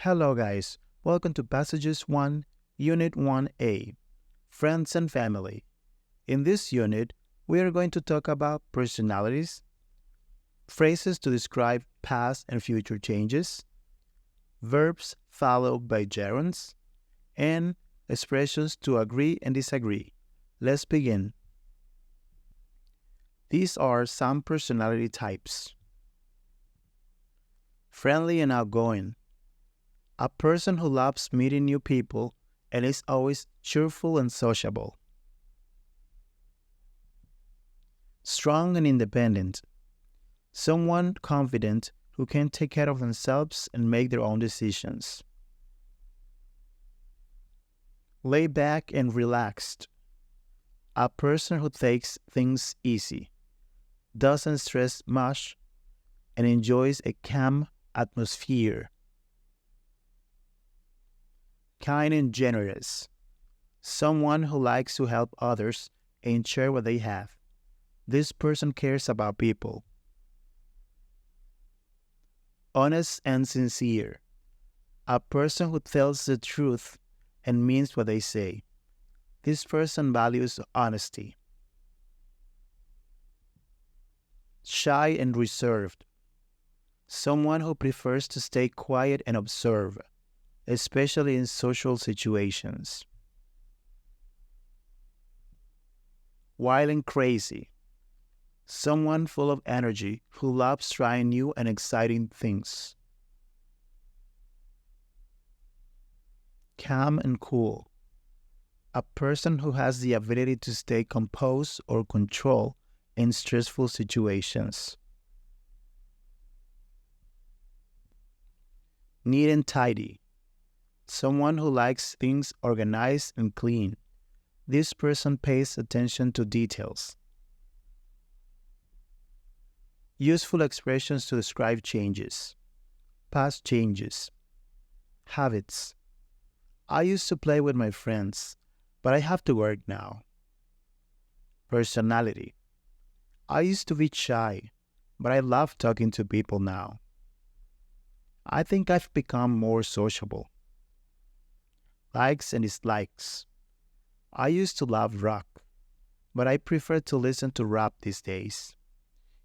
Hello guys, welcome to Passages 1, Unit 1A, Friends and Family. In this unit, we are going to talk about personalities, phrases to describe past and future changes, verbs followed by gerunds, and expressions to agree and disagree. Let's begin. These are some personality types. Friendly and outgoing. A person who loves meeting new people and is always cheerful and sociable. Strong and independent. Someone confident who can take care of themselves and make their own decisions. Laid back and relaxed. A person who takes things easy, doesn't stress much, and enjoys a calm atmosphere. Kind and generous. Someone who likes to help others and share what they have. This person cares about people. Honest and sincere. A person who tells the truth and means what they say. This person values honesty. Shy and reserved. Someone who prefers to stay quiet and observe, especially in social situations. Wild and crazy. Someone full of energy who loves trying new and exciting things. Calm and cool. A person who has the ability to stay composed or control in stressful situations. Neat and tidy. Someone who likes things organized and clean. This person pays attention to details. Useful expressions to describe changes. Past changes. Habits. I used to play with my friends, but I have to work now. Personality. I used to be shy, but I love talking to people now. I think I've become more sociable. Likes and dislikes. I used to love rock, but I prefer to listen to rap these days.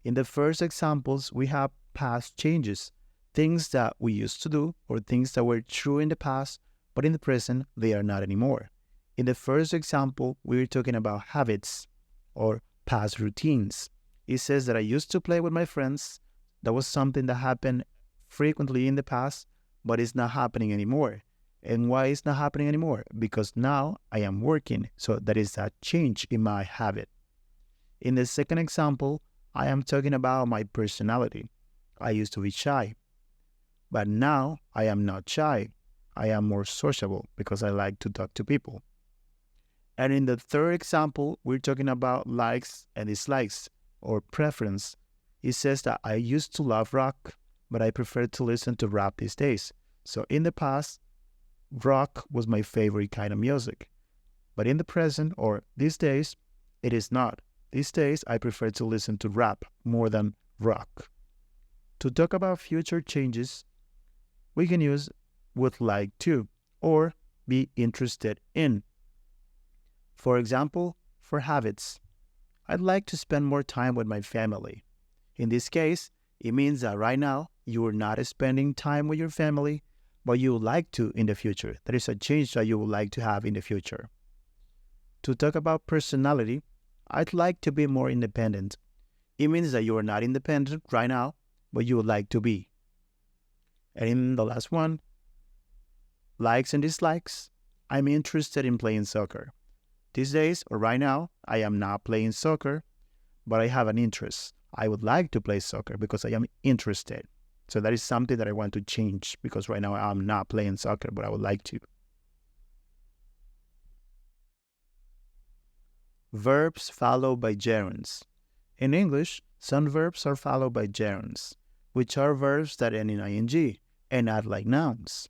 In the first examples, we have past changes, things that we used to do or things that were true in the past, but in the present, they are not anymore. In the first example, we're talking about habits or past routines. It says that I used to play with my friends. That was something that happened frequently in the past, but it's not happening anymore. And why it's not happening anymore? Because now I am working, so that is a change in my habit. In the second example, I am talking about my personality. I used to be shy, but now I am not shy. I am more sociable because I like to talk to people. And in the third example, we're talking about likes and dislikes or preference. It says that I used to love rock, but I prefer to listen to rap these days. So in the past, rock was my favorite kind of music. But in the present or these days, it is not. These days, I prefer to listen to rap more than rock. To talk about future changes, we can use would like to or be interested in. For example, for habits, I'd like to spend more time with my family. In this case, it means that right now, you are not spending time with your family, but you would like to in the future. That is a change that you would like to have in the future. To talk about personality, I'd like to be more independent. It means that you are not independent right now, but you would like to be. And in the last one, likes and dislikes, I'm interested in playing soccer. These days, or right now, I am not playing soccer, but I have an interest. I would like to play soccer because I am interested. So that is something that I want to change because right now I'm not playing soccer, but I would like to. Verbs followed by gerunds. In English, some verbs are followed by gerunds, which are verbs that end in ing and act like nouns.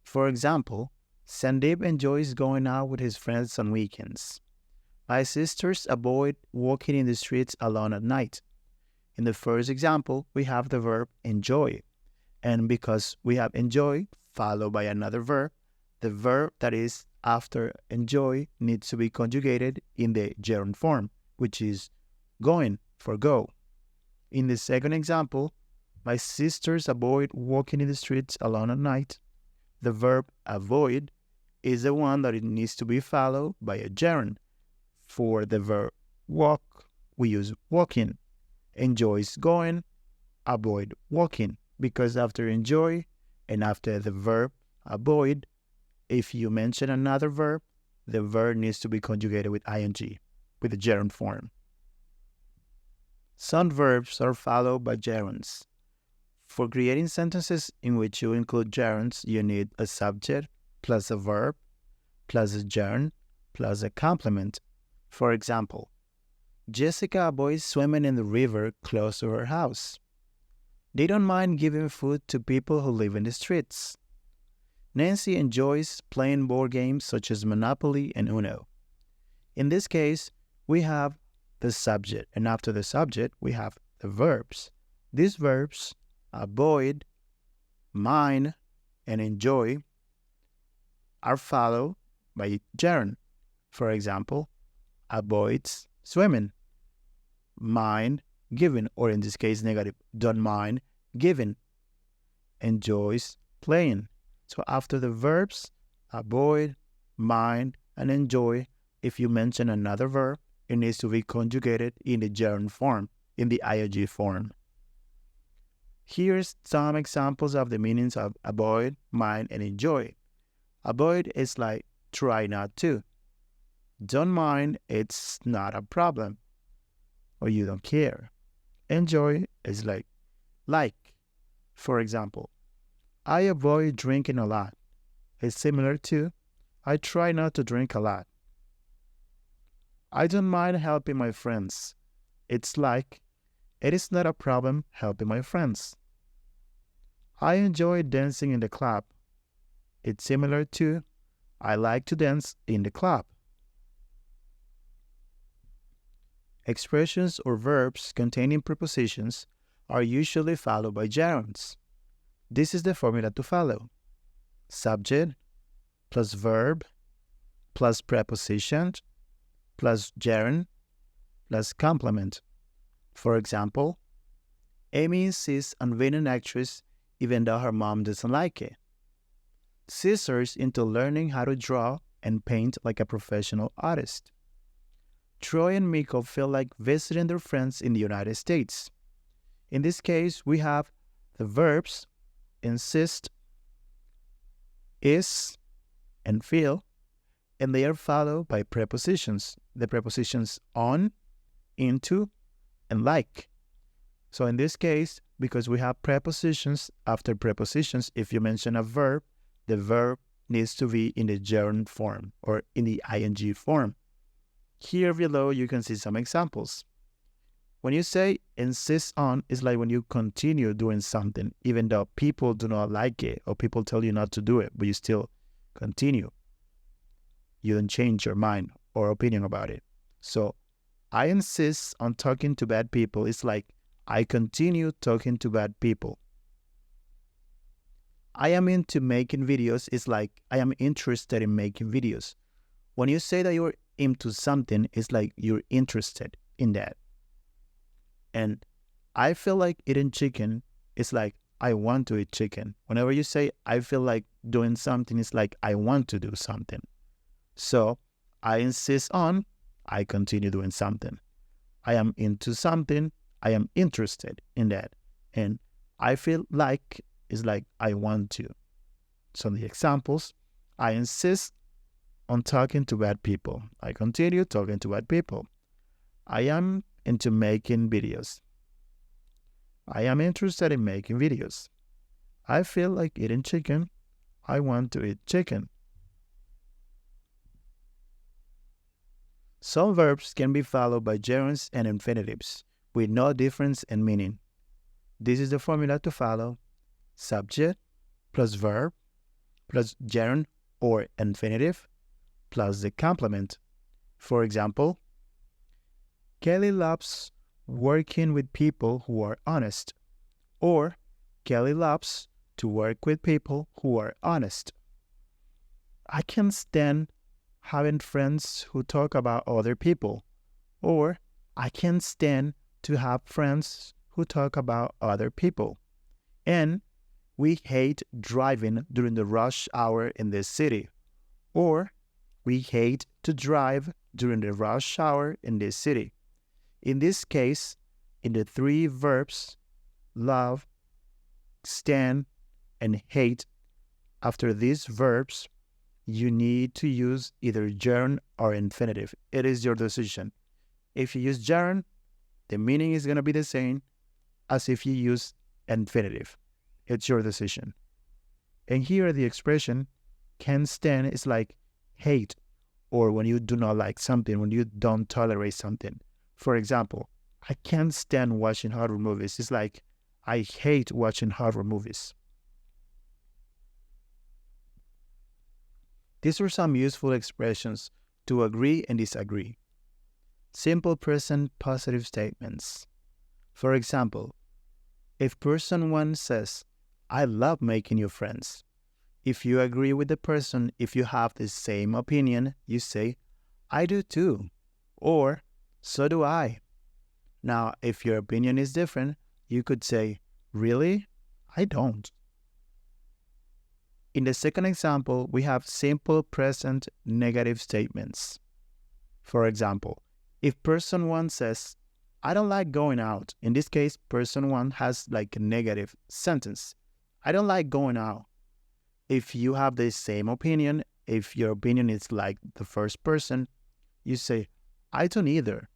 For example, Sandeep enjoys going out with his friends on weekends. My sisters avoid walking in the streets alone at night. In the first example, we have the verb enjoy. And because we have enjoy followed by another verb, the verb that is after enjoy needs to be conjugated in the gerund form, which is going for go. In the second example, my sisters avoid walking in the streets alone at night. The verb avoid is the one that it needs to be followed by a gerund. For the verb walk, we use walking. Enjoy is going, avoid walking, because after enjoy and after the verb avoid, if you mention another verb, the verb needs to be conjugated with ing, with the gerund form. Some verbs are followed by gerunds. For creating sentences in which you include gerunds, you need a subject plus a verb plus a gerund plus a complement. For example, Jessica avoids swimming in the river close to her house. They don't mind giving food to people who live in the streets. Nancy enjoys playing board games such as Monopoly and Uno. In this case, we have the subject, and after the subject, we have the verbs. These verbs, avoid, mind, and enjoy, are followed by gerund. For example, avoids swimming, mind giving, or in this case negative, don't mind giving, enjoys playing. So after the verbs avoid, mind, and enjoy, if you mention another verb, it needs to be conjugated in the gerund form, in the ing form. Here's some examples of the meanings of avoid, mind, and enjoy. Avoid is like try not to. Don't mind, it's not a problem, or you don't care. Enjoy is like. For example, I avoid drinking a lot. It's similar to I try not to drink a lot. I don't mind helping my friends. It's like it is not a problem helping my friends. I enjoy dancing in the club. It's similar to I like to dance in the club. Expressions or verbs containing prepositions are usually followed by gerunds. This is the formula to follow. Subject plus verb plus preposition plus gerund plus complement. For example, Amy insists on being an actress even though her mom doesn't like it. Caesar's into learning how to draw and paint like a professional artist. Troy and Miko feel like visiting their friends in the United States. In this case, we have the verbs insist, is, and feel, and they are followed by prepositions. The prepositions on, into, and like. So in this case, because we have prepositions after prepositions, if you mention a verb, the verb needs to be in the gerund form or in the ing form. Here below, you can see some examples. When you say insist on, it's like when you continue doing something, even though people do not like it or people tell you not to do it, but you still continue. You don't change your mind or opinion about it. So I insist on talking to bad people. It's like I continue talking to bad people. I am into making videos. It's like I am interested in making videos. When you say that you're into something, it's like you're interested in that. And I feel like eating chicken, it's like I want to eat chicken. Whenever you say I feel like doing something, it's like I want to do something. So I insist on, I continue doing something. I am into something, I am interested in that. And I feel like is like I want to. So the examples, I insist on talking to bad people. I continue talking to bad people. I am into making videos. I am interested in making videos. I feel like eating chicken. I want to eat chicken. Some verbs can be followed by gerunds and infinitives with no difference in meaning. This is the formula to follow. Subject plus verb plus gerund or infinitive plus the complement. For example, Kelly loves working with people who are honest, or Kelly loves to work with people who are honest. I can't stand having friends who talk about other people. Or I can't stand to have friends who talk about other people. And we hate driving during the rush hour in this city. Or we hate to drive during the rush hour in this city. In this case, in the three verbs, love, stand, and hate, after these verbs, you need to use either gerund or infinitive. It is your decision. If you use gerund, the meaning is going to be the same as if you use infinitive. It's your decision. And here the expression can't stand is like hate, or when you do not like something, when you don't tolerate something. For example, I can't stand watching horror movies. It's like I hate watching horror movies. These are some useful expressions to agree and disagree. Simple present positive statements. For example, if person 1 says, I love making new friends. If you agree with the person, if you have the same opinion, you say, I do too, or so do I. Now, if your opinion is different, you could say, really? I don't. In the second example, we have simple present negative statements. For example, if person 1 says, I don't like going out. In this case, person 1 has like a negative sentence. I don't like going out. If you have the same opinion, if your opinion is like the first person, you say, I don't either.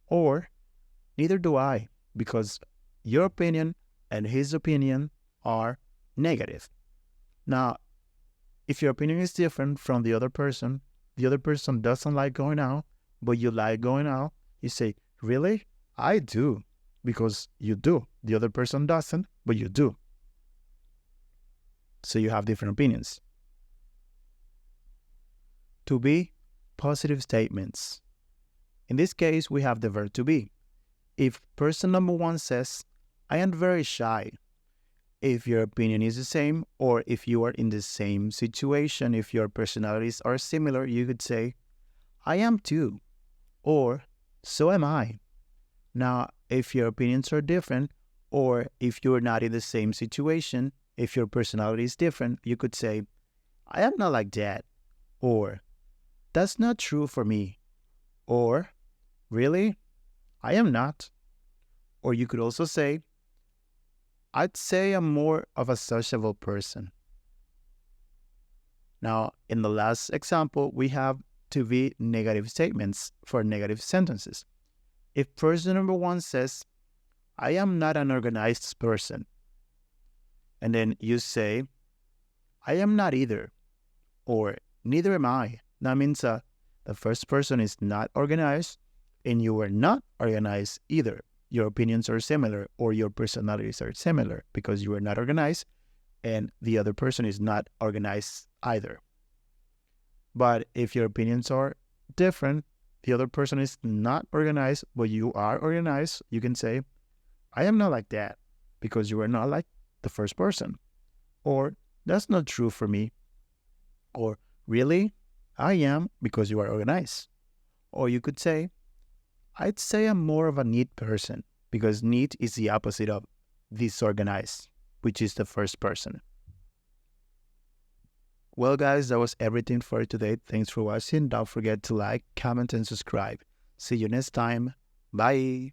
Or, neither do I, because your opinion and his opinion are negative. Now, if your opinion is different from the other person doesn't like going out, but you like going out, you say, really? I do, because you do. The other person doesn't, but you do. So you have different opinions. To be, positive statements. In this case, we have the verb to be. If person number 1 says, I am very shy. If your opinion is the same, or if you are in the same situation, if your personalities are similar, you could say, I am too, or so am I. Now, if your opinions are different, or if you're not in the same situation, if your personality is different, you could say, I am not like that, or that's not true for me, or really, I am not. Or you could also say, I'd say I'm more of a sociable person. Now, in the last example, we have to be negative statements for negative sentences. If person number 1 says, I am not an organized person, and then you say, I am not either, or neither am I. That means the first person is not organized, and you are not organized either. Your opinions are similar, or your personalities are similar, because you are not organized, and the other person is not organized either. But if your opinions are different, the other person is not organized, but you are organized, you can say, I am not like that, because you are not like the first person. Or, that's not true for me. Or, really? I am, because you are organized. Or you could say, I'd say I'm more of a neat person, because neat is the opposite of disorganized, which is the first person. Well, guys, that was everything for today. Thanks for watching. Don't forget to like, comment, and subscribe. See you next time. Bye.